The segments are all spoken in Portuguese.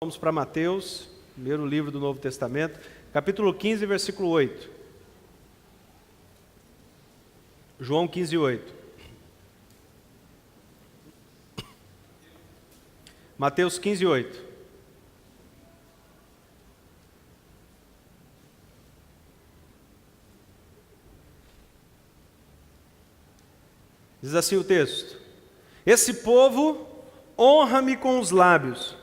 Vamos para Mateus, primeiro livro do Novo Testamento, capítulo 15, versículo 8. João 15, 8. Mateus 15, 8. Diz assim o texto: esse povo honra-me com os lábios,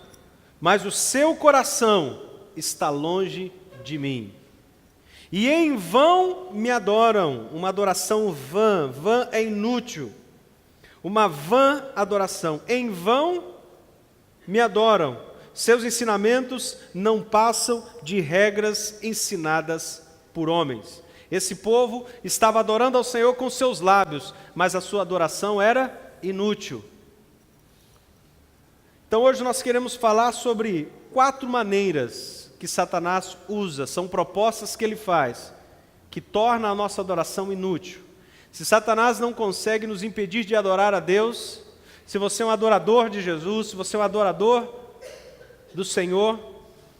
mas o seu coração está longe de mim. E em vão me adoram, uma adoração vã, vã é inútil, uma vã adoração. Em vão me adoram, seus ensinamentos não passam de regras ensinadas por homens. Esse povo estava adorando ao Senhor com seus lábios, mas a sua adoração era inútil. Então hoje nós queremos falar sobre 4 maneiras que Satanás usa, são propostas que ele faz, que torna a nossa adoração inútil. Se Satanás não consegue nos impedir de adorar a Deus, se você é um adorador de Jesus, se você é um adorador do Senhor,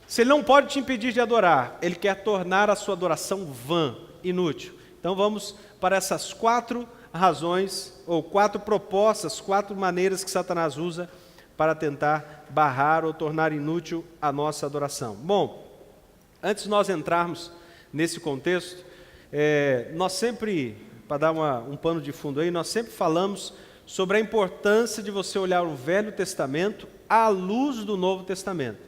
se ele não pode te impedir de adorar, ele quer tornar a sua adoração vã, inútil. Então vamos para essas 4 razões, ou 4 propostas, 4 maneiras que Satanás usa para tentar barrar ou tornar inútil a nossa adoração. Bom, antes de nós entrarmos nesse contexto, nós sempre, para dar um pano de fundo aí, nós sempre falamos sobre a importância de você olhar o Velho Testamento à luz do Novo Testamento.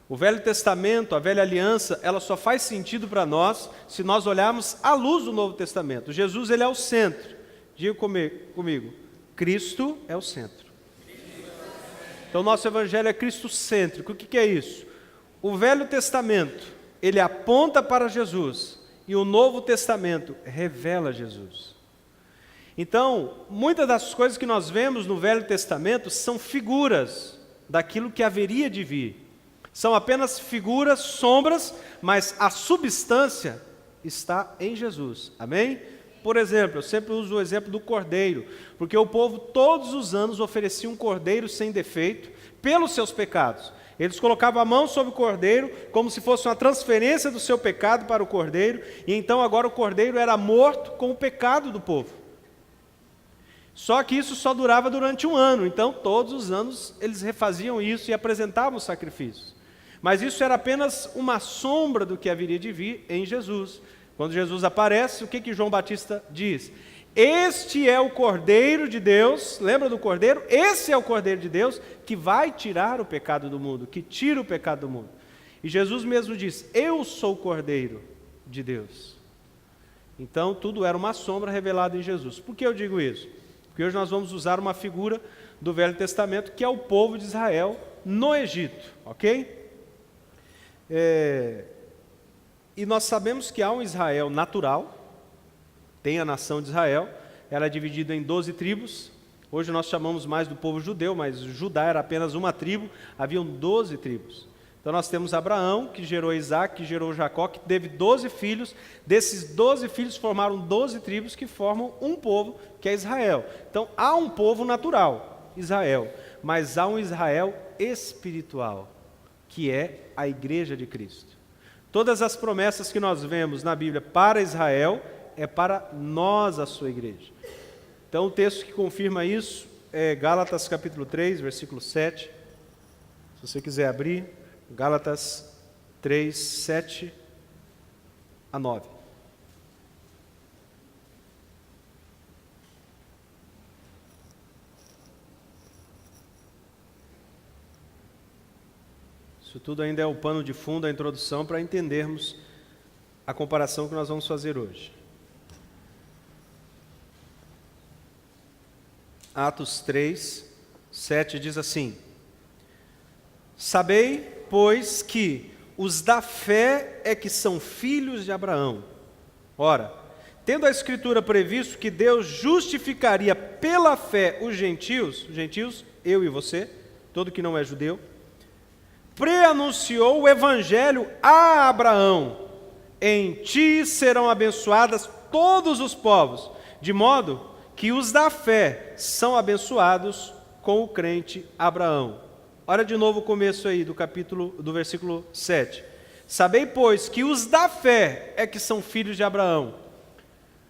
O Velho Testamento, a Velha Aliança, ela só faz sentido para nós se nós olharmos à luz do Novo Testamento. Jesus, ele é o centro. Diga comigo, Cristo é o centro. Então, o nosso Evangelho é cristocêntrico. O que é isso? O Velho Testamento, ele aponta para Jesus, e o Novo Testamento revela Jesus. Então, muitas das coisas que nós vemos no Velho Testamento são figuras daquilo que haveria de vir. São apenas figuras, sombras, mas a substância está em Jesus. Amém? Por exemplo, eu sempre uso o exemplo do cordeiro, porque o povo todos os anos oferecia um cordeiro sem defeito pelos seus pecados. Eles colocavam a mão sobre o cordeiro como se fosse uma transferência do seu pecado para o cordeiro, e então agora o cordeiro era morto com o pecado do povo. Só que isso só durava durante um ano, então todos os anos eles refaziam isso e apresentavam os sacrifícios. Mas isso era apenas uma sombra do que haveria de vir em Jesus. Quando Jesus aparece, o que João Batista diz? Este é o Cordeiro de Deus, lembra do Cordeiro? Esse é o Cordeiro de Deus que vai tirar o pecado do mundo, que tira o pecado do mundo. E Jesus mesmo diz, eu sou o Cordeiro de Deus. Então tudo era uma sombra revelada em Jesus. Por que eu digo isso? Porque hoje nós vamos usar uma figura do Velho Testamento, que é o povo de Israel no Egito, ok? E nós sabemos que há um Israel natural, tem a nação de Israel, ela é dividida em 12 tribos, hoje nós chamamos mais do povo judeu, mas Judá era apenas uma tribo, haviam 12 tribos. Então nós temos Abraão, que gerou Isaac, que gerou Jacó, que teve 12 filhos, desses 12 filhos formaram 12 tribos que formam um povo, que é Israel. Então há um povo natural, Israel, mas há um Israel espiritual, que é a Igreja de Cristo. Todas as promessas que nós vemos na Bíblia para Israel, é para nós a sua igreja. Então o texto que confirma isso é Gálatas capítulo 3, versículo 7. Se você quiser abrir, Gálatas 3, 7 a 9. Isso tudo ainda é o pano de fundo, a introdução, para entendermos a comparação que nós vamos fazer hoje. Atos 3, 7 diz assim: sabei, pois, que os da fé é que são filhos de Abraão. Ora, tendo a Escritura previsto que Deus justificaria pela fé os gentios, eu e você, todo que não é judeu, preanunciou o Evangelho a Abraão: em ti serão abençoadas todos os povos, de modo que os da fé são abençoados com o crente Abraão. Olha de novo o começo aí do versículo 7. Sabei, pois, que os da fé é que são filhos de Abraão.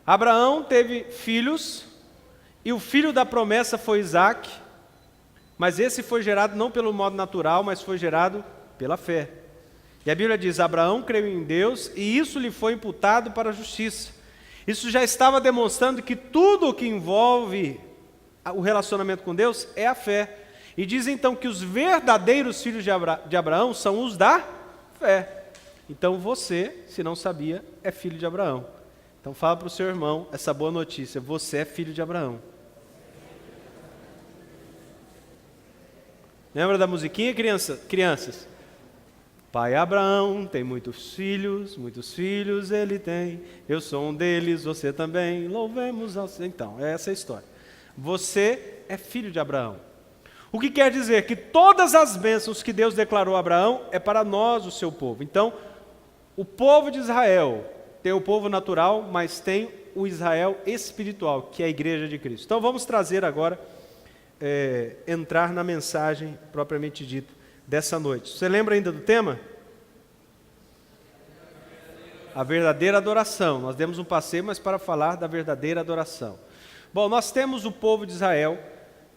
Abraão teve filhos, e o filho da promessa foi Isaque, mas esse foi gerado não pelo modo natural, mas foi gerado pela fé. E a Bíblia diz, Abraão creu em Deus, e isso lhe foi imputado para a justiça. Isso já estava demonstrando que tudo o que envolve o relacionamento com Deus é a fé. E diz então que os verdadeiros filhos de Abraão são os da fé. Então você, se não sabia, é filho de Abraão. Então fala para o seu irmão essa boa notícia, você é filho de Abraão. Lembra da musiquinha, crianças? Pai Abraão tem muitos filhos ele tem, eu sou um deles, você também, louvemos ao Senhor. Então, é essa a história. Você é filho de Abraão. O que quer dizer que todas as bênçãos que Deus declarou a Abraão é para nós, o seu povo. Então, o povo de Israel tem o povo natural, mas tem o Israel espiritual, que é a igreja de Cristo. Então vamos trazer agora, entrar na mensagem propriamente dita dessa noite. Você lembra ainda do tema? A verdadeira adoração. Nós demos um passeio, mas para falar da verdadeira adoração. Bom, nós temos o povo de Israel.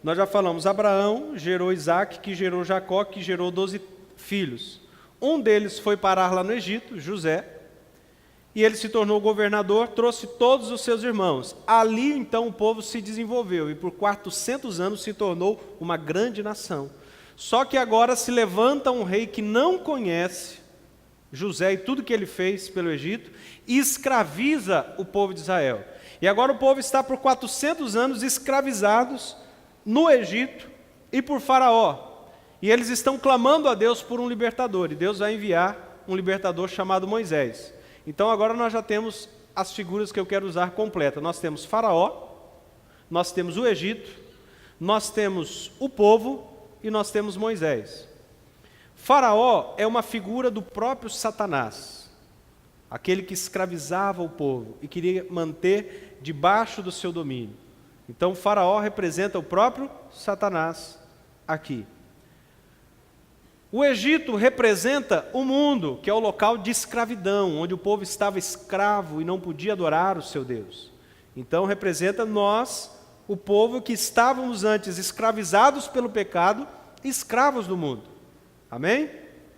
Nós já falamos, Abraão gerou Isaque, que gerou Jacó, que gerou 12 filhos. Um deles foi parar lá no Egito, José, e ele se tornou governador, trouxe todos os seus irmãos. Ali, então, o povo se desenvolveu, e por 400 anos se tornou uma grande nação. Só que agora se levanta um rei que não conhece José e tudo que ele fez pelo Egito, e escraviza o povo de Israel. E agora o povo está por 400 anos escravizados no Egito e por Faraó. E eles estão clamando a Deus por um libertador, e Deus vai enviar um libertador chamado Moisés. Então agora nós já temos as figuras que eu quero usar completa. Nós temos Faraó, nós temos o Egito, nós temos o povo e nós temos Moisés. Faraó é uma figura do próprio Satanás, aquele que escravizava o povo e queria manter debaixo do seu domínio. Então Faraó representa o próprio Satanás aqui. O Egito representa o mundo, que é o local de escravidão, onde o povo estava escravo e não podia adorar o seu Deus. Então representa nós, o povo que estávamos antes escravizados pelo pecado, escravos do mundo. Amém?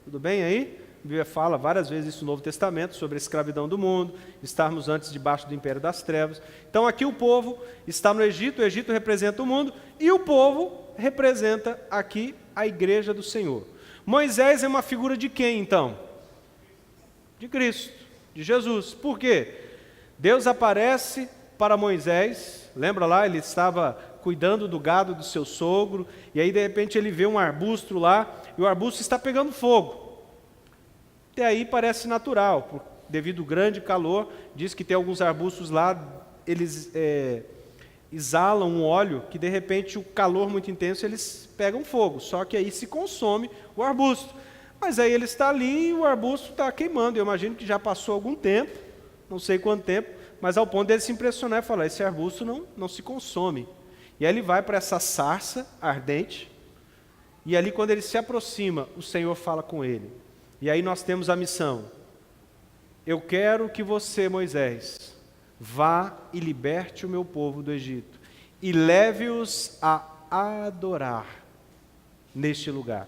Tudo bem aí? A Bíblia fala várias vezes isso no Novo Testamento, sobre a escravidão do mundo, estarmos antes debaixo do império das trevas. Então aqui o povo está no Egito, o Egito representa o mundo, e o povo representa aqui a igreja do Senhor. Moisés é uma figura de quem, então? De Cristo, de Jesus. Por quê? Deus aparece para Moisés, lembra lá, ele estava cuidando do gado do seu sogro, e aí de repente ele vê um arbusto lá, e o arbusto está pegando fogo. Até aí parece natural, devido ao grande calor, diz que tem alguns arbustos lá, eles exalam um óleo, que de repente o calor muito intenso, eles pegam fogo, só que aí se consome o arbusto. Mas aí ele está ali e o arbusto está queimando, eu imagino que já passou algum tempo, não sei quanto tempo, mas ao ponto dele se impressionar e falar, esse arbusto não se consome. E aí ele vai para essa sarça ardente, e ali quando ele se aproxima, o Senhor fala com ele. E aí nós temos a missão. Eu quero que você, Moisés, vá e liberte o meu povo do Egito, e leve-os a adorar neste lugar.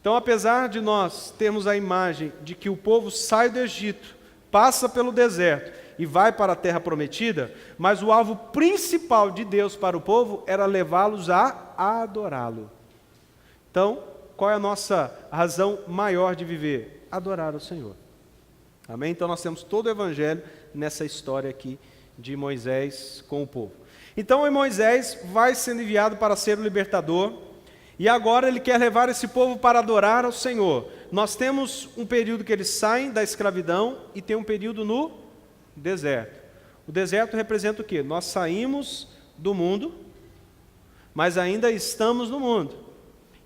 Então, apesar de nós termos a imagem de que o povo sai do Egito, passa pelo deserto e vai para a terra prometida, mas o alvo principal de Deus para o povo era levá-los a adorá-lo. Então, qual é a nossa razão maior de viver? Adorar o Senhor. Amém? Então nós temos todo o evangelho nessa história aqui de Moisés com o povo. Então Moisés vai sendo enviado para ser o libertador, e agora ele quer levar esse povo para adorar ao Senhor. Nós temos um período que eles saem da escravidão e tem um período no deserto. O deserto representa o quê? Nós saímos do mundo, mas ainda estamos no mundo.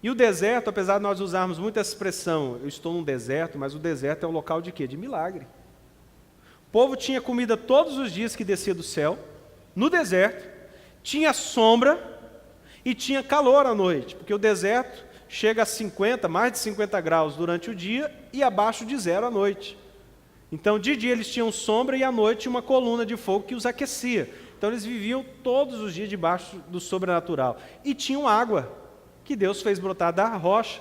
E o deserto, apesar de nós usarmos muito essa expressão, eu estou num deserto, mas o deserto é um local de quê? De milagre. O povo tinha comida todos os dias que descia do céu, no deserto, tinha sombra e tinha calor à noite, porque o deserto chega a 50, mais de 50 graus durante o dia e abaixo de 0 à noite. Então, de dia eles tinham sombra e à noite uma coluna de fogo que os aquecia. Então, eles viviam todos os dias debaixo do sobrenatural. E tinham água, que Deus fez brotar da rocha.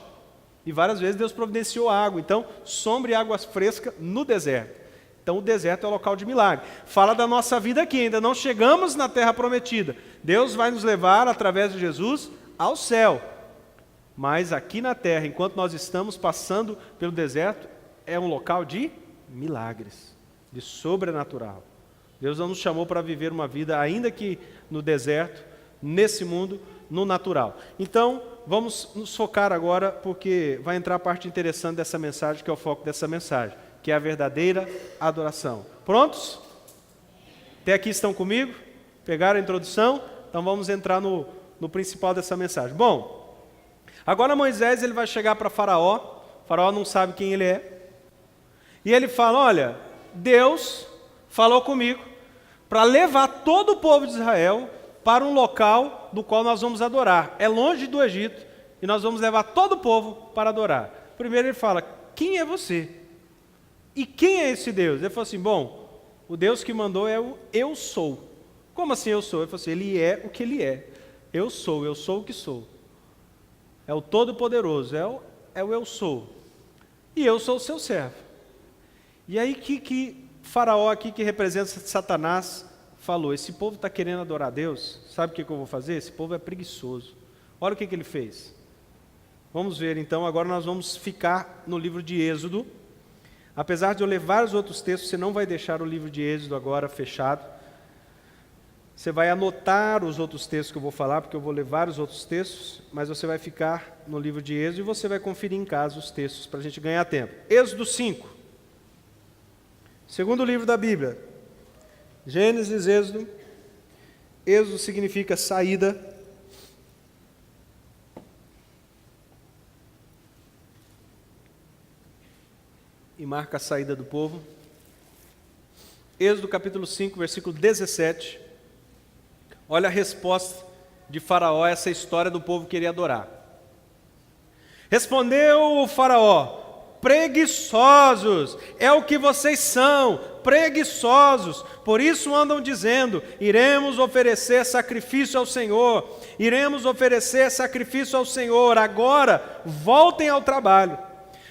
E várias vezes Deus providenciou água. Então, sombra e água fresca no deserto. Então, o deserto é o local de milagre. Fala da nossa vida aqui, ainda não chegamos na terra prometida. Deus vai nos levar, através de Jesus, ao céu. Mas aqui na terra, enquanto nós estamos passando pelo deserto, é um local de milagres, de sobrenatural. Deus não nos chamou para viver uma vida, ainda que no deserto, nesse mundo, no natural. Então, vamos nos focar agora, porque vai entrar a parte interessante dessa mensagem, que é o foco dessa mensagem, que é a verdadeira adoração. Prontos? Até aqui estão comigo? Pegaram a introdução? Então vamos entrar no principal dessa mensagem. Bom, agora Moisés ele vai chegar para Faraó. Faraó não sabe quem ele é. E ele fala, olha, Deus falou comigo para levar todo o povo de Israel para um local do qual nós vamos adorar. É longe do Egito e nós vamos levar todo o povo para adorar. Primeiro ele fala, quem é você? E quem é esse Deus? Ele falou assim, bom, o Deus que mandou é o eu sou. Como assim eu sou? Ele falou assim, ele é o que ele é. Eu sou o que sou. É o Todo-Poderoso, é o eu sou. E eu sou o seu servo. E aí que Faraó aqui, que representa Satanás, falou, esse povo está querendo adorar a Deus, sabe o que eu vou fazer? Esse povo é preguiçoso. Olha o que ele fez. Vamos ver então, agora nós vamos ficar no livro de Êxodo. Apesar de eu ler vários outros textos, você não vai deixar o livro de Êxodo agora fechado. Você vai anotar os outros textos que eu vou falar, porque eu vou ler vários outros textos, mas você vai ficar no livro de Êxodo e você vai conferir em casa os textos para a gente ganhar tempo. Êxodo 5, segundo livro da Bíblia. Gênesis, Êxodo. Êxodo significa saída. E marca a saída do povo. Êxodo capítulo 5, versículo 17. Olha a resposta de Faraó a essa história do povo querer adorar. Respondeu o Faraó, preguiçosos, é o que vocês são, preguiçosos. Por isso andam dizendo, iremos oferecer sacrifício ao Senhor, iremos oferecer sacrifício ao Senhor. Agora, voltem ao trabalho.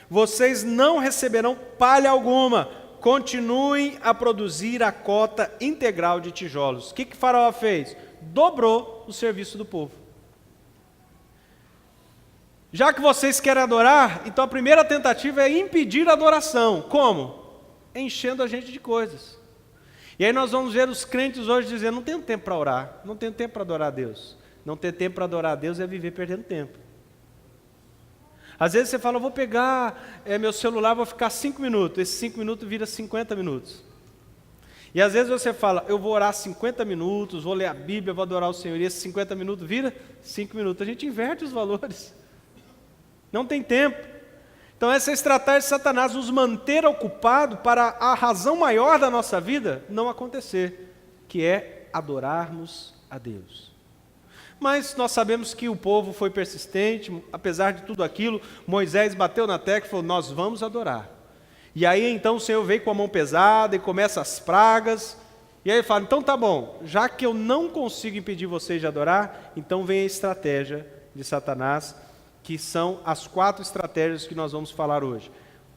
Vocês não receberão palha alguma, continuem a produzir a cota integral de tijolos. O que Faraó fez? Dobrou o serviço do povo. Já que vocês querem adorar, então a primeira tentativa é impedir a adoração. Como? Enchendo a gente de coisas. E aí nós vamos ver os crentes hoje dizendo, não tenho tempo para orar, não tenho tempo para adorar a Deus. Não ter tempo para adorar a Deus é viver perdendo tempo. Às vezes você fala, eu vou pegar meu celular, vou ficar 5 minutos. Esses 5 minutos vira 50 minutos. E às vezes você fala, eu vou orar 50 minutos, vou ler a Bíblia, vou adorar o Senhor. E esses 50 minutos vira 5 minutos. A gente inverte os valores. Não tem tempo. Então essa é a estratégia de Satanás, nos manter ocupado para a razão maior da nossa vida não acontecer, que é adorarmos a Deus. Mas nós sabemos que o povo foi persistente, apesar de tudo aquilo, Moisés bateu na tecla e falou, nós vamos adorar. E aí então o Senhor veio com a mão pesada e começa as pragas, e aí ele fala, então tá bom, já que eu não consigo impedir vocês de adorar, então vem a estratégia de Satanás, que são as 4 estratégias que nós vamos falar hoje.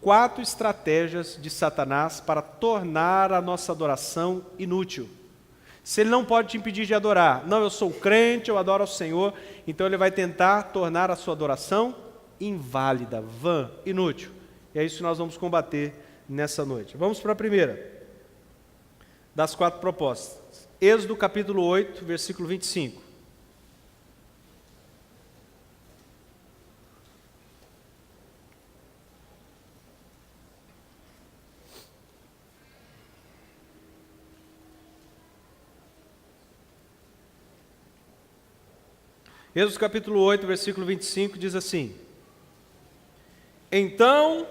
4 estratégias de Satanás para tornar a nossa adoração inútil. Se ele não pode te impedir de adorar, não, eu sou crente, eu adoro ao Senhor, então ele vai tentar tornar a sua adoração inválida, vã, inútil. E é isso que nós vamos combater nessa noite. Vamos para a primeira das 4 propostas. Êxodo capítulo 8, versículo 25. Êxodo capítulo 8, versículo 25 diz assim: Então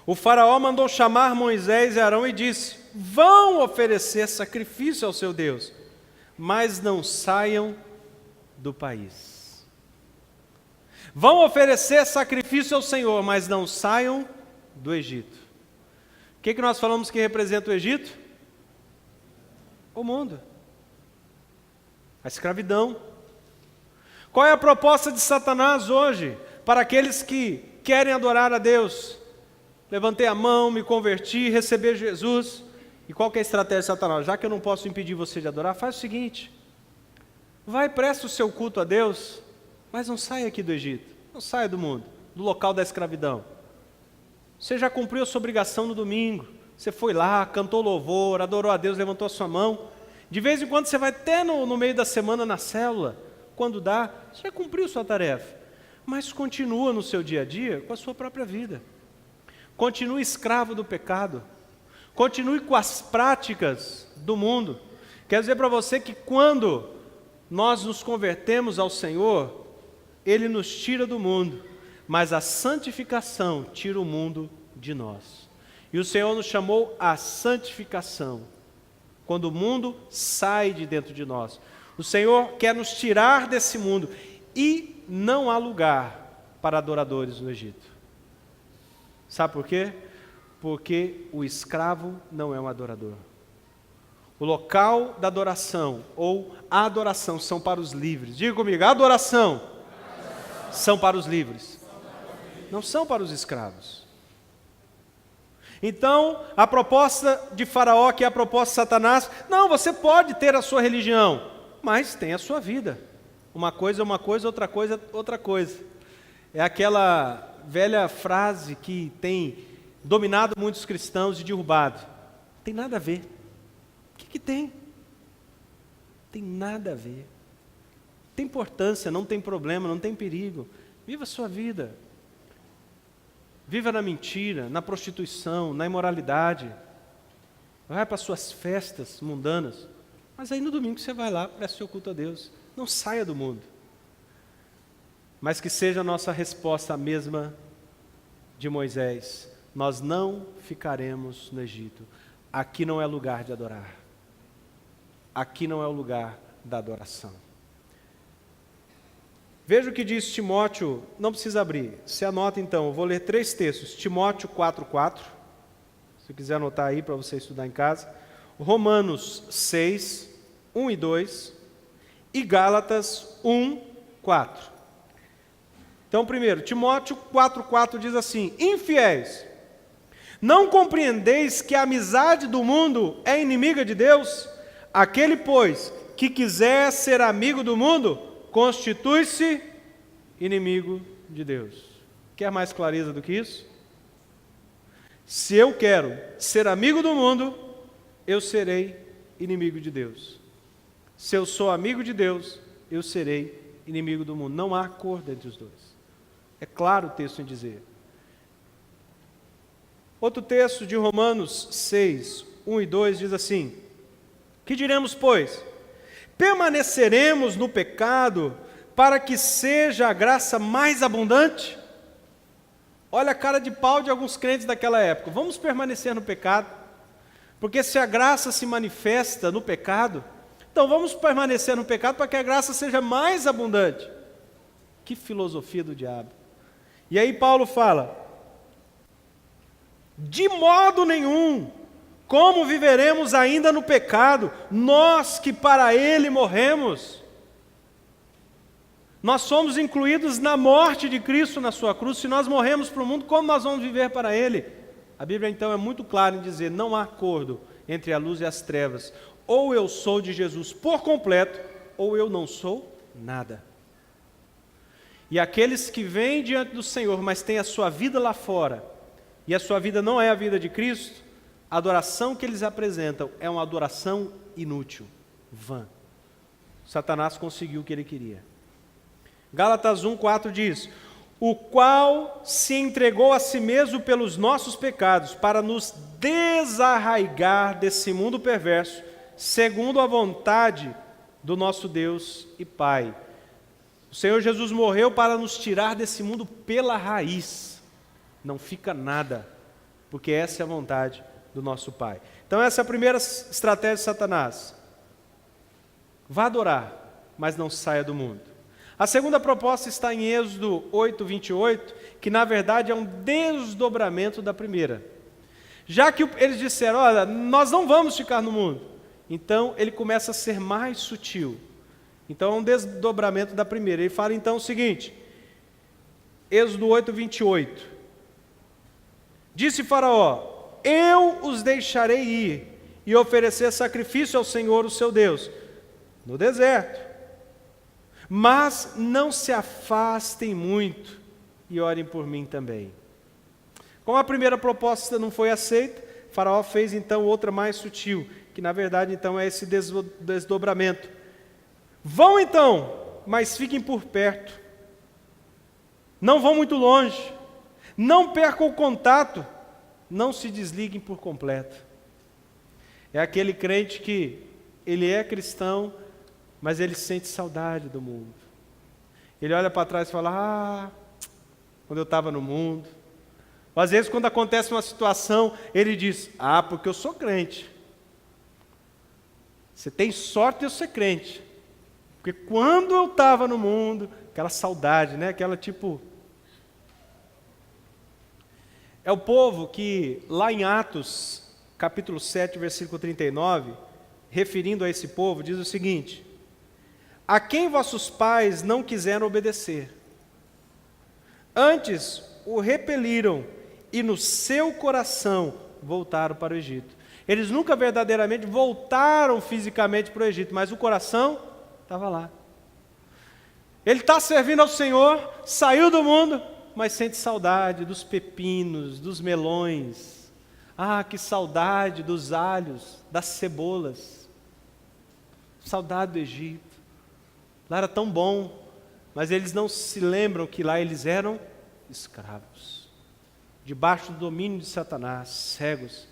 o faraó mandou chamar Moisés e Arão e disse: Vão oferecer sacrifício ao seu Deus, mas não saiam do país. Vão oferecer sacrifício ao Senhor, mas não saiam do Egito. O que nós falamos que representa o Egito? O mundo. A escravidão. Qual é a proposta de Satanás hoje para aqueles que querem adorar a Deus? Levantei a mão, me converti, receber Jesus. E qual que é a estratégia de Satanás? Já que eu não posso impedir você de adorar, faz o seguinte: vai, presta o seu culto a Deus, mas não saia aqui do Egito, não saia do mundo, do local da escravidão. Você já cumpriu a sua obrigação no domingo, você foi lá, cantou louvor, adorou a Deus, levantou a sua mão. De vez em quando você vai até no meio da semana na célula, quando dá, você já cumpriu sua tarefa. Mas continua no seu dia a dia com a sua própria vida. Continue escravo do pecado. Continue com as práticas do mundo. Quero dizer para você que quando nós nos convertemos ao Senhor, Ele nos tira do mundo, mas a santificação tira o mundo de nós. E o Senhor nos chamou à santificação, quando o mundo sai de dentro de nós. O Senhor quer nos tirar desse mundo e não há lugar para adoradores no Egito. Sabe por quê? Porque o escravo não é um adorador. O local da adoração ou a adoração são para os livres. Diga comigo, a adoração são para os livres. Não são para os escravos. Então, a proposta de Faraó, que é a proposta de Satanás, não, você pode ter a sua religião, mas tem a sua vida. Uma coisa é uma coisa, outra coisa é outra coisa. É aquela velha frase que tem dominado muitos cristãos e derrubado. Não tem nada a ver. O que tem? Tem nada a ver. Tem importância, não tem problema, não tem perigo. Viva a sua vida. Viva na mentira, na prostituição, na imoralidade. Vai para as suas festas mundanas. Mas aí no domingo você vai lá, presta seu culto a Deus. Não saia do mundo. Mas que seja a nossa resposta a mesma de Moisés. Nós não ficaremos no Egito. Aqui não é lugar de adorar. Aqui não é o lugar da adoração. Veja o que diz Timóteo, não precisa abrir. Se anota então, eu vou ler 3 textos. Timóteo 4:4. Se quiser anotar aí para você estudar em casa. Romanos 6, 1 e 2. E Gálatas 1, 4. Então, primeiro, Timóteo 4:4 diz assim: infiéis, não compreendeis que a amizade do mundo é inimiga de Deus? Aquele, pois, que quiser ser amigo do mundo, constitui-se inimigo de Deus. Quer mais clareza do que isso? Se eu quero ser amigo do mundo, eu serei inimigo de Deus. Se eu sou amigo de Deus, eu serei inimigo do mundo. Não há acordo entre os dois. É claro o texto em dizer. Outro texto de Romanos 6, 1 e 2 diz assim: que diremos, pois? Permaneceremos no pecado para que seja a graça mais abundante? Olha a cara de pau de alguns crentes daquela época. Vamos permanecer no pecado, porque se a graça se manifesta no pecado, então vamos permanecer no pecado para que a graça seja mais abundante. Que filosofia do diabo. E aí Paulo fala: de modo nenhum, como viveremos ainda no pecado, nós que para ele morremos? Nós somos incluídos na morte de Cristo na sua cruz. Se nós morremos para o mundo, como nós vamos viver para ele? A Bíblia então é muito clara em dizer: não há acordo entre a luz e as trevas. Ou eu sou de Jesus por completo, ou eu não sou nada. E aqueles que vêm diante do Senhor, mas têm a sua vida lá fora, e a sua vida não é a vida de Cristo, a adoração que eles apresentam é uma adoração inútil, vã. Satanás conseguiu o que ele queria. Gálatas 1:4 diz: o qual se entregou a si mesmo pelos nossos pecados, para nos desarraigar desse mundo perverso, segundo a vontade do nosso Deus e Pai. O Senhor Jesus morreu para nos tirar desse mundo pela raiz. Não fica nada, porque essa é a vontade do nosso Pai. Então essa é a primeira estratégia de Satanás. Vá adorar, mas não saia do mundo. A segunda proposta está em Êxodo 8, 28, que na verdade é um desdobramento da primeira. Já que eles disseram, olha, nós não vamos ficar no mundo, então ele começa a ser mais sutil. Então é um desdobramento da primeira. Ele fala então o seguinte, Êxodo 8, 28. Disse Faraó, eu os deixarei ir e oferecer sacrifício ao Senhor, o seu Deus, no deserto. Mas não se afastem muito e orem por mim também. Como a primeira proposta não foi aceita, Faraó fez então outra mais sutil, que na verdade então é esse desdobramento. Vão então, mas fiquem por perto. Não vão muito longe. Não percam o contato. Não se desliguem por completo. É aquele crente que ele é cristão, mas ele sente saudade do mundo. Ele olha para trás e fala, quando eu estava no mundo. Ou às vezes quando acontece uma situação, ele diz, porque eu sou crente. Você tem sorte de eu ser crente. Porque quando eu estava no mundo, aquela saudade, né? Aquela tipo... É o povo que lá em Atos, capítulo 7, versículo 39, referindo a esse povo, diz o seguinte, a quem vossos pais não quiseram obedecer, antes o repeliram e no seu coração voltaram para o Egito. Eles nunca verdadeiramente voltaram fisicamente para o Egito, mas o coração estava lá. Ele está servindo ao Senhor, saiu do mundo, mas sente saudade dos pepinos, dos melões. Que saudade dos alhos, das cebolas. Saudade do Egito. Lá era tão bom, mas eles não se lembram que lá eles eram escravos, debaixo do domínio de Satanás, cegos.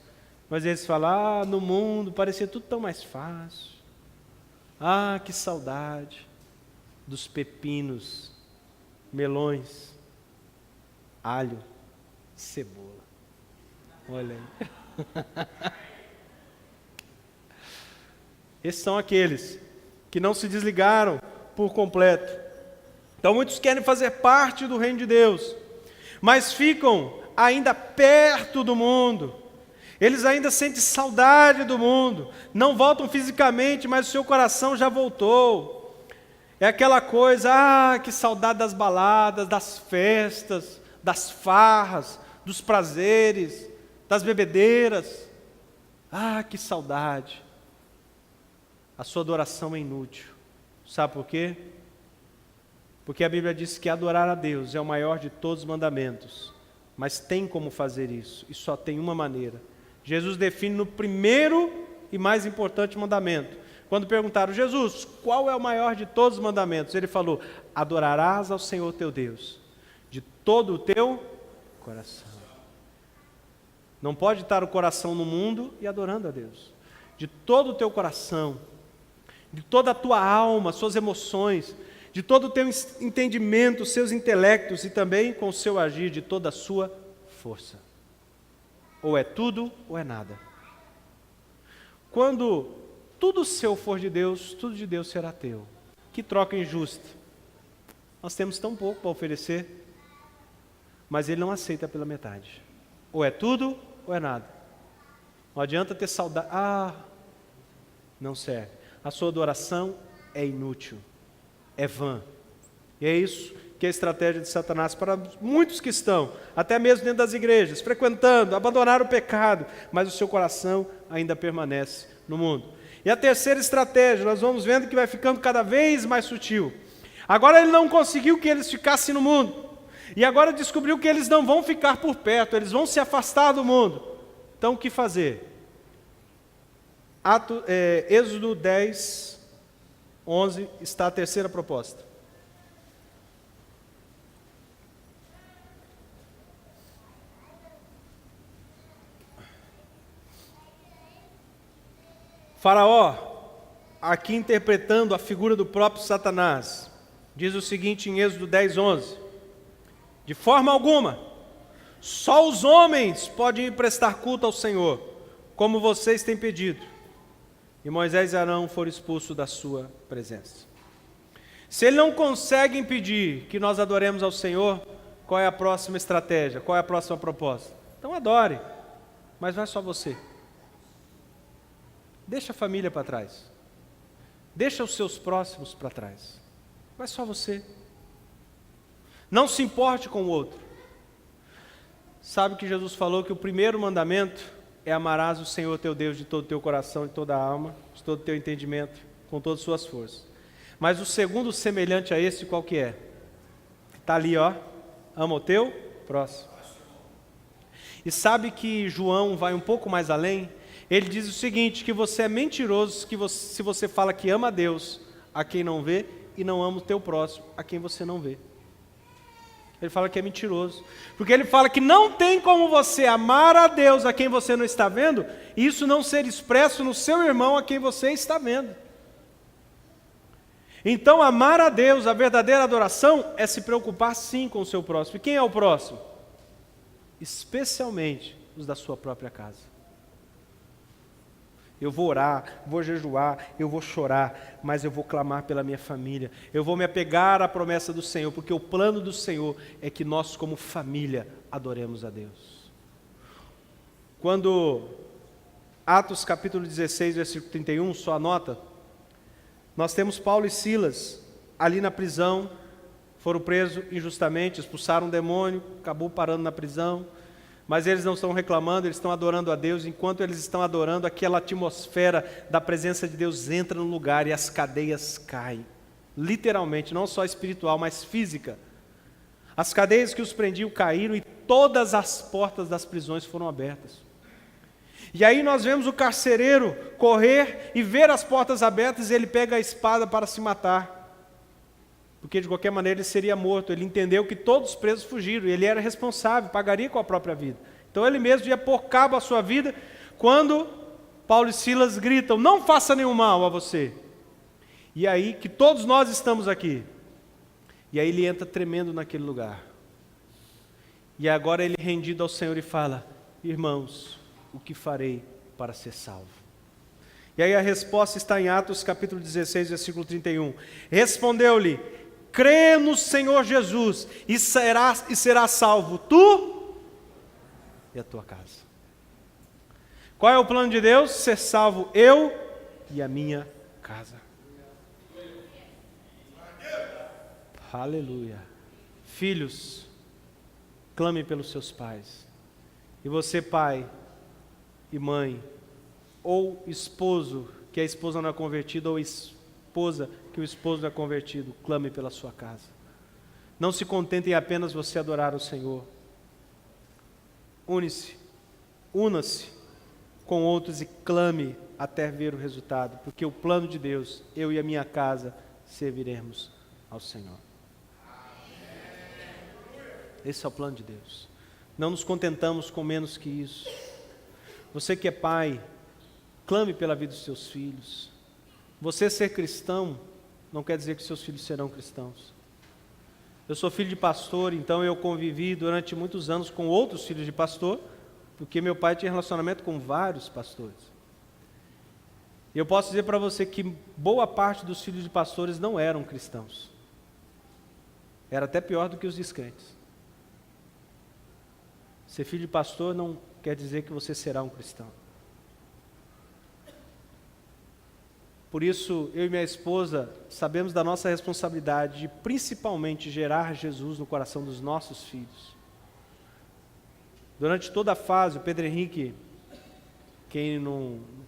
Mas eles falam, no mundo parecia tudo tão mais fácil. Que saudade dos pepinos, melões, alho, cebola. Olha aí. Esses são aqueles que não se desligaram por completo. Então muitos querem fazer parte do reino de Deus, mas ficam ainda perto do mundo. Eles ainda sentem saudade do mundo, não voltam fisicamente, mas o seu coração já voltou. É aquela coisa, que saudade das baladas, das festas, das farras, dos prazeres, das bebedeiras. Que saudade. A sua adoração é inútil. Sabe por quê? Porque a Bíblia diz que adorar a Deus é o maior de todos os mandamentos. Mas tem como fazer isso, e só tem uma maneira. Jesus define no primeiro e mais importante mandamento. Quando perguntaram, Jesus, qual é o maior de todos os mandamentos? Ele falou, adorarás ao Senhor teu Deus, de todo o teu coração. Não pode estar o coração no mundo e adorando a Deus. De todo o teu coração, de toda a tua alma, suas emoções, de todo o teu entendimento, seus intelectos e também com o seu agir, de toda a sua força. Ou é tudo ou é nada. Quando tudo seu for de Deus, tudo de Deus será teu. Que troca injusta. Nós temos tão pouco para oferecer, mas Ele não aceita pela metade. Ou é tudo ou é nada. Não adianta ter saudade. Não serve. A sua adoração é inútil, é vã. E é isso que é a estratégia de Satanás para muitos que estão, até mesmo dentro das igrejas, frequentando, abandonaram o pecado, mas o seu coração ainda permanece no mundo. E a terceira estratégia, nós vamos vendo que vai ficando cada vez mais sutil. Agora ele não conseguiu que eles ficassem no mundo, e agora descobriu que eles não vão ficar por perto, eles vão se afastar do mundo. Então o que fazer? Êxodo 10, 11 está a terceira proposta. Faraó, aqui interpretando a figura do próprio Satanás, diz o seguinte em Êxodo 10, 11: de forma alguma, só os homens podem ir prestar culto ao Senhor, como vocês têm pedido. E Moisés e Arão foram expulsos da sua presença. Se Ele não consegue impedir que nós adoremos ao Senhor, qual é a próxima estratégia? Qual é a próxima proposta? Então adore, mas não é só você. Deixa a família para trás. Deixa os seus próximos para trás. Não é só você. Não se importe com o outro. Sabe que Jesus falou que o primeiro mandamento é amarás o Senhor teu Deus de todo o teu coração, de toda a alma, de todo o teu entendimento, com todas as suas forças. Mas o segundo semelhante a esse, qual que é? Está ali, ó. Ama o teu próximo. E sabe que João vai um pouco mais além? Ele diz o seguinte, que você é mentiroso se você fala que ama a Deus a quem não vê e não ama o teu próximo a quem você não vê. Ele fala que é mentiroso. Porque ele fala que não tem como você amar a Deus a quem você não está vendo e isso não ser expresso no seu irmão a quem você está vendo. Então, amar a Deus, a verdadeira adoração, é se preocupar sim com o seu próximo. E quem é o próximo? Especialmente os da sua própria casa. Eu vou orar, vou jejuar, eu vou chorar, mas eu vou clamar pela minha família. Eu vou me apegar à promessa do Senhor, porque o plano do Senhor é que nós, como família, adoremos a Deus. Quando Atos capítulo 16, versículo 31, só anota, nós temos Paulo e Silas ali na prisão, foram presos injustamente, expulsaram um demônio, acabou parando na prisão, mas eles não estão reclamando, eles estão adorando a Deus. Enquanto eles estão adorando, aquela atmosfera da presença de Deus entra no lugar e as cadeias caem, literalmente, não só espiritual, mas física. As cadeias que os prendiam caíram e todas as portas das prisões foram abertas. E aí nós vemos o carcereiro correr e ver as portas abertas e ele pega a espada para se matar. Porque de qualquer maneira ele seria morto. Ele entendeu que todos os presos fugiram e ele era responsável, pagaria com a própria vida. Então ele mesmo ia pôr cabo à sua vida quando Paulo e Silas gritam, não faça nenhum mal a você. E aí que todos nós estamos aqui. E aí ele entra tremendo naquele lugar. E agora ele rendido ao Senhor e fala, irmãos, o que farei para ser salvo? E aí a resposta está em Atos capítulo 16, versículo 31. Respondeu-lhe, crê no Senhor Jesus e será salvo tu e a tua casa. Qual é o plano de Deus? Ser salvo eu e a minha casa. Aleluia. Filhos, clame pelos seus pais. E você, pai e mãe, ou esposo, que a esposa não é convertida, ou esposa, que o esposo não é convertido, clame pela sua casa. Não se contente em apenas você adorar o Senhor. Una-se com outros e clame até ver o resultado, porque o plano de Deus, eu e a minha casa, serviremos ao Senhor. Esse é o plano de Deus. Não nos contentamos com menos que isso. Você que é pai, clame pela vida dos seus filhos. Você ser cristão não quer dizer que seus filhos serão cristãos. Eu sou filho de pastor, então eu convivi durante muitos anos com outros filhos de pastor, porque meu pai tinha relacionamento com vários pastores. E eu posso dizer para você que boa parte dos filhos de pastores não eram cristãos. Era até pior do que os descrentes. Ser filho de pastor não quer dizer que você será um cristão. Por isso, eu e minha esposa sabemos da nossa responsabilidade de principalmente gerar Jesus no coração dos nossos filhos. Durante toda a fase, o Pedro Henrique, quem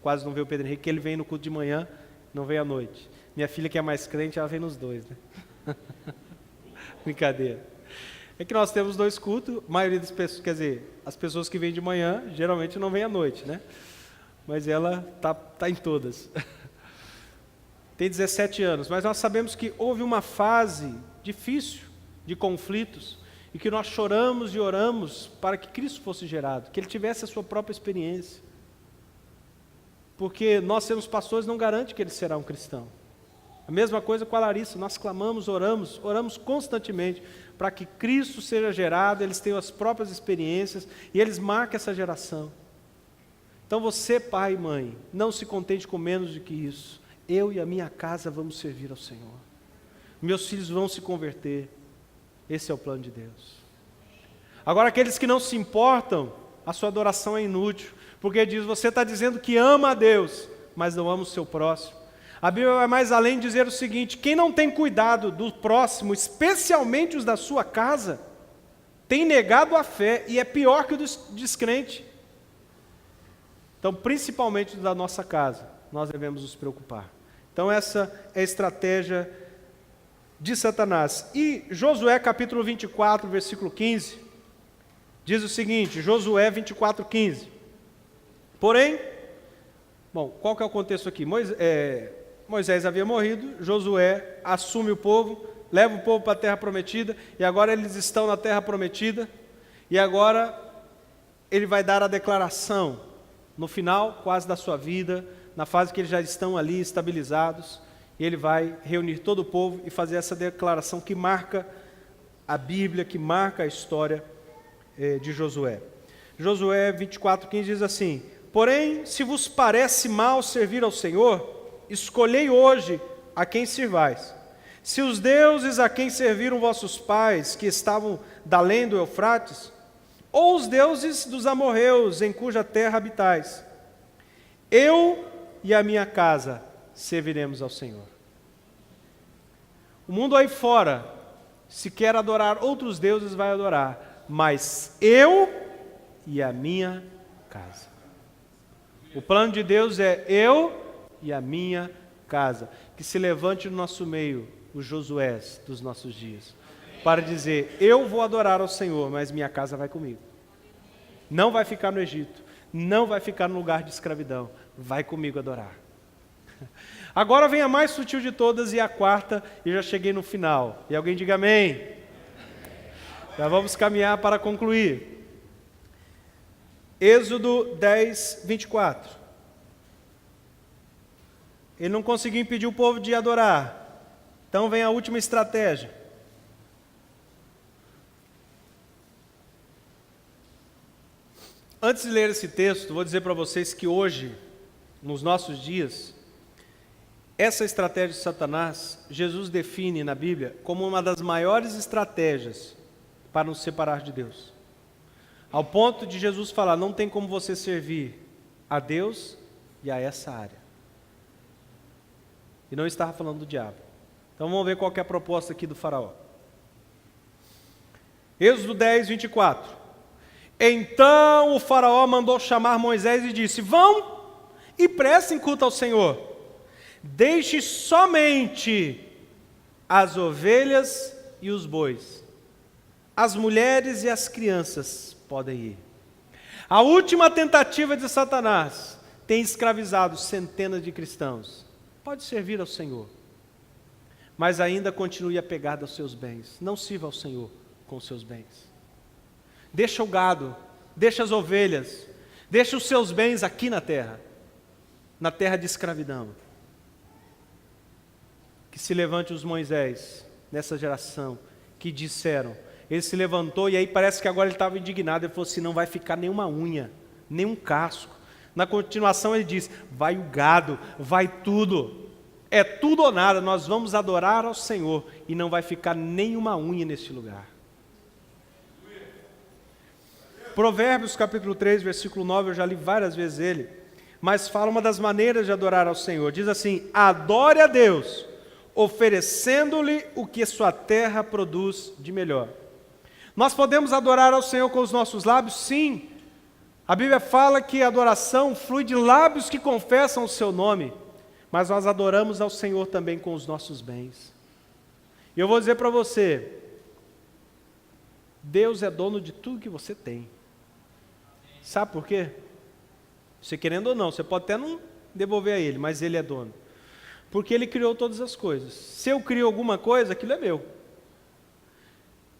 quase não vê o Pedro Henrique, ele vem no culto de manhã, não vem à noite. Minha filha, que é mais crente, ela vem nos dois, né? Brincadeira. É que nós temos 2 cultos, a maioria das pessoas, quer dizer, as pessoas que vêm de manhã, geralmente não vêm à noite, né? Mas ela tá em todas. Tem 17 anos, mas nós sabemos que houve uma fase difícil de conflitos e que nós choramos e oramos para que Cristo fosse gerado, que ele tivesse a sua própria experiência. Porque nós sermos pastores não garante que ele será um cristão. A mesma coisa com a Larissa, nós clamamos, oramos constantemente para que Cristo seja gerado, eles tenham as próprias experiências e eles marquem essa geração. Então você, pai e mãe, não se contente com menos do que isso. Eu e a minha casa vamos servir ao Senhor. meus filhos vão se converter. Esse é o plano de Deus. Agora, aqueles que não se importam, a sua adoração é inútil, porque diz, você está dizendo que ama a Deus, mas não ama o seu próximo. A Bíblia vai mais além de dizer o seguinte: quem não tem cuidado do próximo, especialmente os da sua casa, tem negado a fé e é pior que o descrente. Então, principalmente da nossa casa, nós devemos nos preocupar. Então, essa é a estratégia de Satanás. E Josué capítulo 24, versículo 15, diz o seguinte, Josué 24, 15. Porém, bom, qual que é o contexto aqui? Moisés havia morrido, Josué assume o povo, leva o povo para a terra prometida, e agora eles estão na terra prometida, e agora ele vai dar a declaração, no final quase da sua vida, na fase que eles já estão ali estabilizados, e ele vai reunir todo o povo e fazer essa declaração que marca a Bíblia, que marca a história de Josué. Josué 24:15 diz assim: porém, se vos parece mal servir ao Senhor, escolhei hoje a quem servais. Se os deuses a quem serviram vossos pais, que estavam da além do Eufrates, ou os deuses dos amorreus, em cuja terra habitais, eu e a minha casa serviremos ao Senhor. O mundo aí fora, se quer adorar outros deuses, vai adorar, mas eu e a minha casa. O plano de Deus é eu e a minha casa. Que se levante no nosso meio os Josués dos nossos dias, para dizer, eu vou adorar ao Senhor, mas minha casa vai comigo. Não vai ficar no Egito, não vai ficar no lugar de escravidão, vai comigo adorar. Agora vem a mais sutil de todas e a quarta, e já cheguei no final. E alguém diga amém. Já vamos caminhar para concluir. Êxodo 10, 24. Ele não conseguiu impedir o povo de adorar. Então vem a última estratégia. Antes de ler esse texto, vou dizer para vocês que hoje, nos nossos dias, essa estratégia de Satanás, Jesus define na Bíblia como uma das maiores estratégias para nos separar de Deus. Ao ponto de Jesus falar, não tem como você servir a Deus e a essa área. E não estava falando do diabo. Então vamos ver qual que é a proposta aqui do faraó. Êxodo 10, 24. Então o faraó mandou chamar Moisés e disse, vão e prestem culto ao Senhor. Deixe somente as ovelhas e os bois. As mulheres e as crianças podem ir. A última tentativa de Satanás tem escravizado centenas de cristãos. Pode servir ao Senhor, mas ainda continue apegado aos seus bens. Não sirva ao Senhor com os seus bens. Deixa o gado, deixa as ovelhas, deixa os seus bens aqui na terra de escravidão. Que se levante os Moisés nessa geração que disseram, ele se levantou e aí parece que agora ele estava indignado, ele falou assim, não vai ficar nenhuma unha, nenhum casco. Na continuação ele diz, vai o gado, vai tudo, é tudo ou nada, nós vamos adorar ao Senhor e não vai ficar nenhuma unha neste lugar. Provérbios capítulo 3, versículo 9, eu já li várias vezes ele, mas fala uma das maneiras de adorar ao Senhor, diz assim, adore a Deus, oferecendo-lhe o que sua terra produz de melhor. Nós podemos adorar ao Senhor com os nossos lábios? Sim. A Bíblia fala que a adoração flui de lábios que confessam o seu nome, mas nós adoramos ao Senhor também com os nossos bens. E eu vou dizer para você, Deus é dono de tudo que você tem. Sabe por quê? Você querendo ou não, você pode até não devolver a Ele, mas Ele é dono. Porque Ele criou todas as coisas. Se eu crio alguma coisa, aquilo é meu.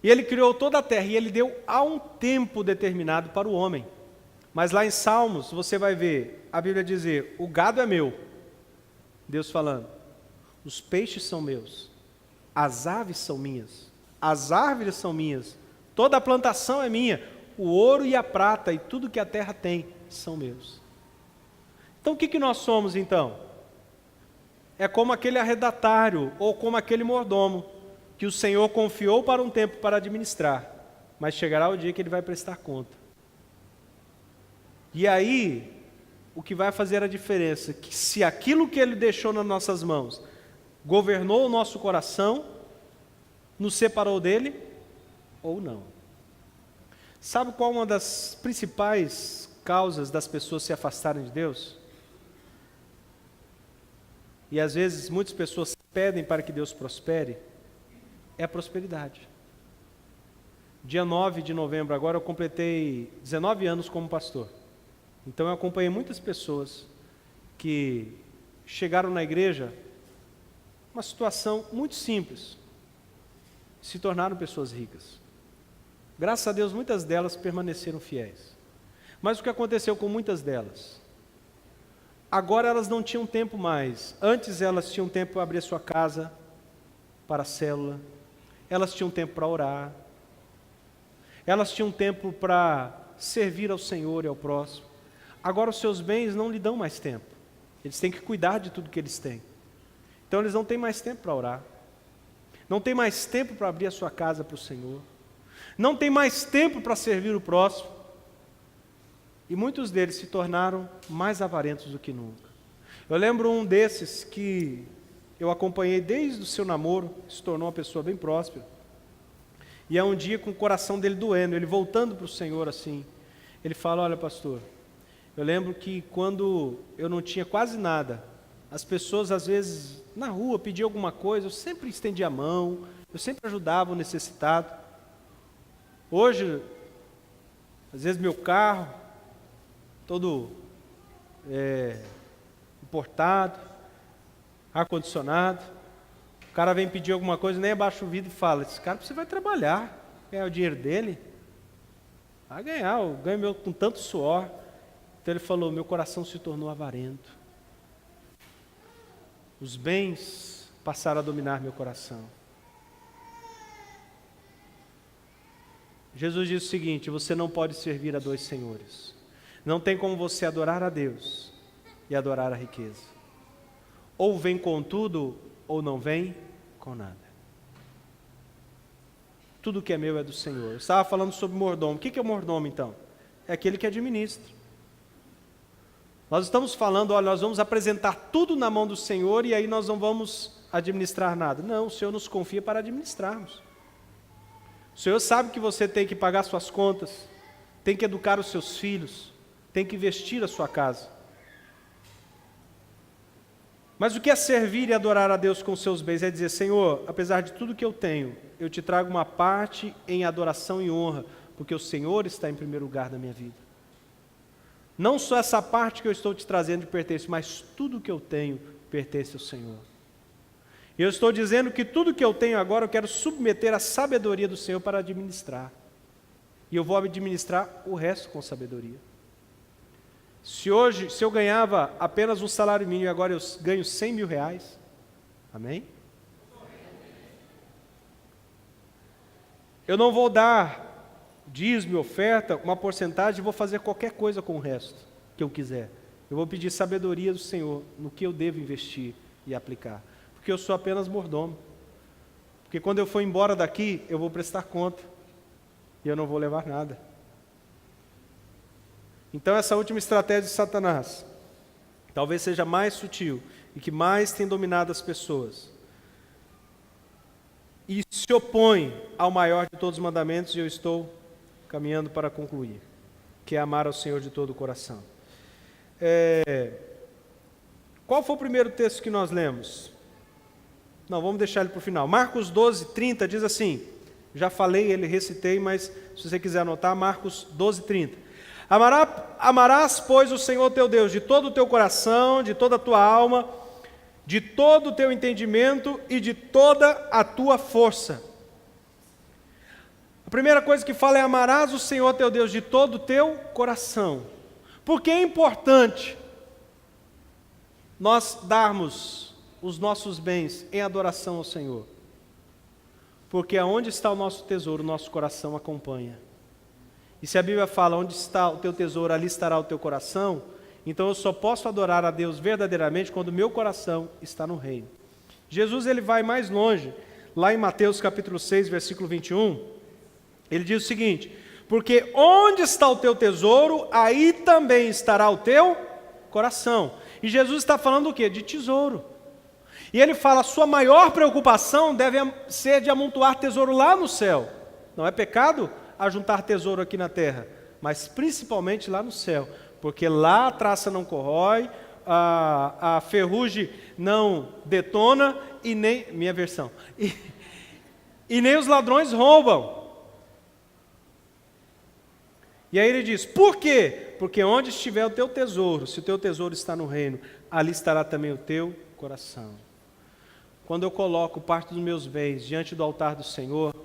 E Ele criou toda a terra, e Ele deu a um tempo determinado para o homem. Mas lá em Salmos, você vai ver a Bíblia dizer, o gado é meu. Deus falando, os peixes são meus, as aves são minhas, as árvores são minhas, toda a plantação é minha, o ouro e a prata e tudo que a terra tem são meus. Então o que nós somos então? É como aquele arredatário ou como aquele mordomo que o Senhor confiou para um tempo para administrar, mas chegará o dia que ele vai prestar conta. E aí, o que vai fazer a diferença é que se aquilo que ele deixou nas nossas mãos governou o nosso coração, nos separou dele ou não. Sabe qual uma das principais causas das pessoas se afastarem de Deus? E às vezes muitas pessoas pedem para que Deus prospere, é a prosperidade. Dia 9 de novembro agora eu completei 19 anos como pastor. Então eu acompanhei muitas pessoas que chegaram na igreja, uma situação muito simples, se tornaram pessoas ricas. Graças a Deus muitas delas permaneceram fiéis. Mas o que aconteceu com muitas delas? Agora elas não tinham tempo mais. Antes elas tinham tempo para abrir a sua casa para a célula. Elas tinham tempo para orar. Elas tinham tempo para servir ao Senhor e ao próximo. Agora os seus bens não lhe dão mais tempo. Eles têm que cuidar de tudo que eles têm. Então eles não têm mais tempo para orar. Não tem mais tempo para abrir a sua casa para o Senhor. Não tem mais tempo para servir o próximo. E muitos deles se tornaram mais avarentos do que nunca. Eu lembro um desses que eu acompanhei desde o seu namoro, se tornou uma pessoa bem próspera. E é um dia com o coração dele doendo, ele voltando para o Senhor assim. Ele fala, olha pastor, eu lembro que quando eu não tinha quase nada, as pessoas às vezes na rua pediam alguma coisa, eu sempre estendia a mão, eu sempre ajudava o necessitado. Hoje, às vezes meu carro, todo importado, ar-condicionado, o cara vem pedir alguma coisa, nem abaixa o vidro e fala, esse cara você vai trabalhar, ganhar o dinheiro dele, vai ganhar, eu ganho meu com tanto suor. Então ele falou, meu coração se tornou avarento, os bens passaram a dominar meu coração. Jesus diz o seguinte, você não pode servir a dois senhores. Não tem como você adorar a Deus e adorar a riqueza. Ou vem com tudo, ou não vem com nada. Tudo que é meu é do Senhor. Eu estava falando sobre mordomo. O que é o mordomo então? É aquele que administra. Nós estamos falando, olha, nós vamos apresentar tudo na mão do Senhor e aí nós não vamos administrar nada. Não, o Senhor nos confia para administrarmos. O Senhor sabe que você tem que pagar suas contas, tem que educar os seus filhos, tem que investir a sua casa. Mas o que é servir e adorar a Deus com os seus bens? É dizer, Senhor, apesar de tudo que eu tenho, eu te trago uma parte em adoração e honra, porque o Senhor está em primeiro lugar da minha vida. Não só essa parte que eu estou te trazendo pertence, mas tudo que eu tenho pertence ao Senhor. E eu estou dizendo que tudo que eu tenho agora eu quero submeter à sabedoria do Senhor para administrar. E eu vou administrar o resto com sabedoria. Se eu ganhava apenas um salário mínimo e agora eu ganho 100 mil reais, amém? Eu não vou dar dízimo, oferta, uma porcentagem, e vou fazer qualquer coisa com o resto que eu quiser. Eu vou pedir sabedoria do Senhor no que eu devo investir e aplicar. Porque eu sou apenas mordomo. Porque quando eu for embora daqui, eu vou prestar conta. E eu não vou levar nada. Então essa última estratégia de Satanás, talvez seja mais sutil e que mais tem dominado as pessoas. E se opõe ao maior de todos os mandamentos, e eu estou caminhando para concluir, que é amar ao Senhor de todo o coração. Qual foi o primeiro texto que nós lemos? Não, vamos deixar ele para o final. Marcos 12, 30 diz assim, já falei, ele recitei, mas se você quiser anotar, Marcos 12, 30. Amarás, pois, o Senhor teu Deus de todo o teu coração, de toda a tua alma, de todo o teu entendimento e de toda a tua força. A primeira coisa que fala é amarás o Senhor teu Deus de todo o teu coração. Porque é importante nós darmos os nossos bens em adoração ao Senhor. Porque aonde está o nosso tesouro, o nosso coração acompanha. E se a Bíblia fala, onde está o teu tesouro, ali estará o teu coração, então eu só posso adorar a Deus verdadeiramente quando o meu coração está no reino. Jesus ele vai mais longe. lá em Mateus capítulo 6, versículo 21, ele diz o seguinte: porque onde está o teu tesouro, aí também estará o teu coração. E Jesus está falando o quê? De tesouro. E ele fala, a sua maior preocupação deve ser de amontoar tesouro lá no céu. Não é pecado ajuntar tesouro aqui na terra, mas principalmente lá no céu, porque lá a traça não corrói, a ferrugem não detona, e nem, minha versão, e nem os ladrões roubam. E aí ele diz, por quê? Porque onde estiver o teu tesouro, se o teu tesouro está no reino, ali estará também o teu coração. Quando eu coloco parte dos meus bens diante do altar do Senhor,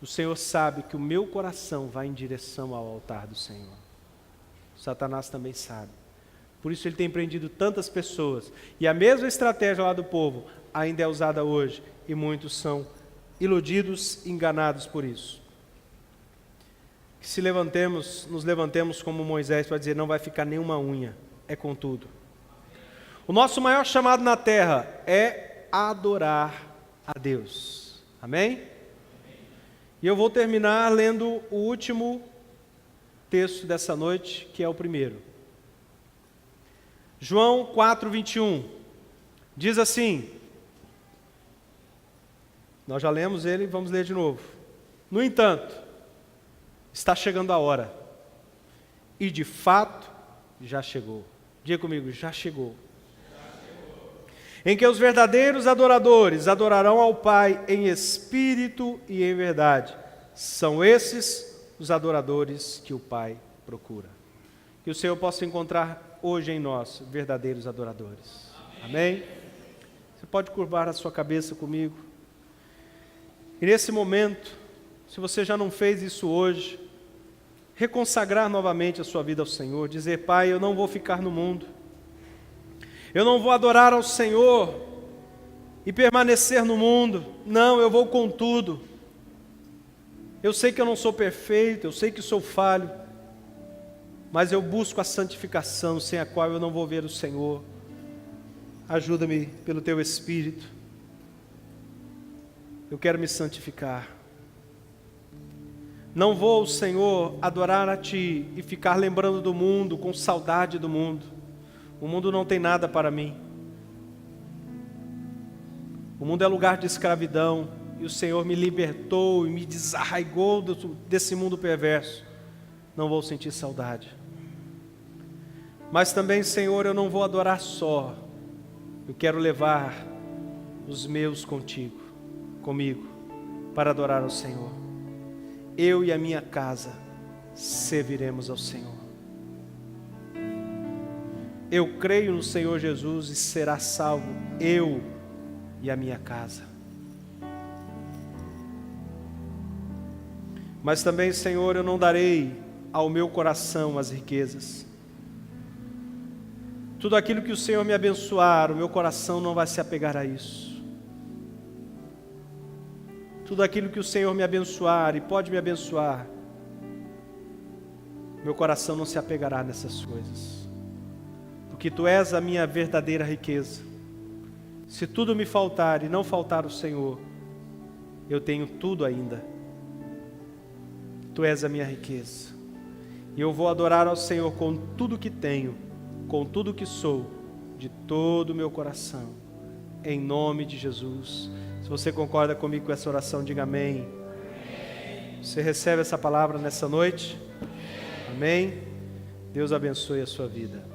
o Senhor sabe que o meu coração vai em direção ao altar do Senhor. Satanás também sabe. Por isso ele tem prendido tantas pessoas. E a mesma estratégia lá do povo ainda é usada hoje. E muitos são iludidos, enganados por isso. Que se nos levantemos como Moisés para dizer, não vai ficar nenhuma unha, é com tudo. O nosso maior chamado na terra é adorar a Deus. Amém? E eu vou terminar lendo o último texto dessa noite, que é o primeiro. João 4:21. Diz assim, nós já lemos ele, vamos ler de novo. No entanto, está chegando a hora, e de fato, já chegou. Diga comigo, já chegou. Em que os verdadeiros adoradores adorarão ao Pai em espírito e em verdade. São esses os adoradores que o Pai procura. Que o Senhor possa encontrar hoje em nós verdadeiros adoradores. Amém? Você pode curvar a sua cabeça comigo. E nesse momento, se você já não fez isso hoje, reconsagrar novamente a sua vida ao Senhor, dizer, Pai, eu não vou ficar no mundo. Eu não vou adorar ao Senhor e permanecer no mundo. Não, eu vou com tudo. Eu sei que eu não sou perfeito, eu sei que sou falho, mas eu busco a santificação, sem a qual eu não vou ver o Senhor. Ajuda-me pelo Teu Espírito. Eu quero me santificar. Não vou, Senhor, adorar a Ti e ficar lembrando do mundo, com saudade do mundo. O mundo não tem nada para mim. O mundo é lugar de escravidão, e o Senhor me libertou e me desarraigou desse mundo perverso. Não vou sentir saudade. Mas também, Senhor, eu não vou adorar só. Eu quero levar os meus comigo, para adorar ao Senhor. Eu e a minha casa serviremos ao Senhor. Eu creio no Senhor Jesus e será salvo eu e a minha casa. Mas também, Senhor, eu não darei ao meu coração as riquezas. Tudo aquilo que o Senhor me abençoar, o meu coração não vai se apegar a isso. Tudo aquilo que o Senhor me abençoar e pode me abençoar, meu coração não se apegará nessas coisas. Porque Tu és a minha verdadeira riqueza. Se tudo me faltar e não faltar o Senhor, eu tenho tudo ainda. Tu és a minha riqueza. E eu vou adorar ao Senhor com tudo que tenho, com tudo que sou, de todo o meu coração. Em nome de Jesus. Se você concorda comigo com essa oração, diga amém. Você recebe essa palavra nessa noite? Amém? Deus abençoe a sua vida.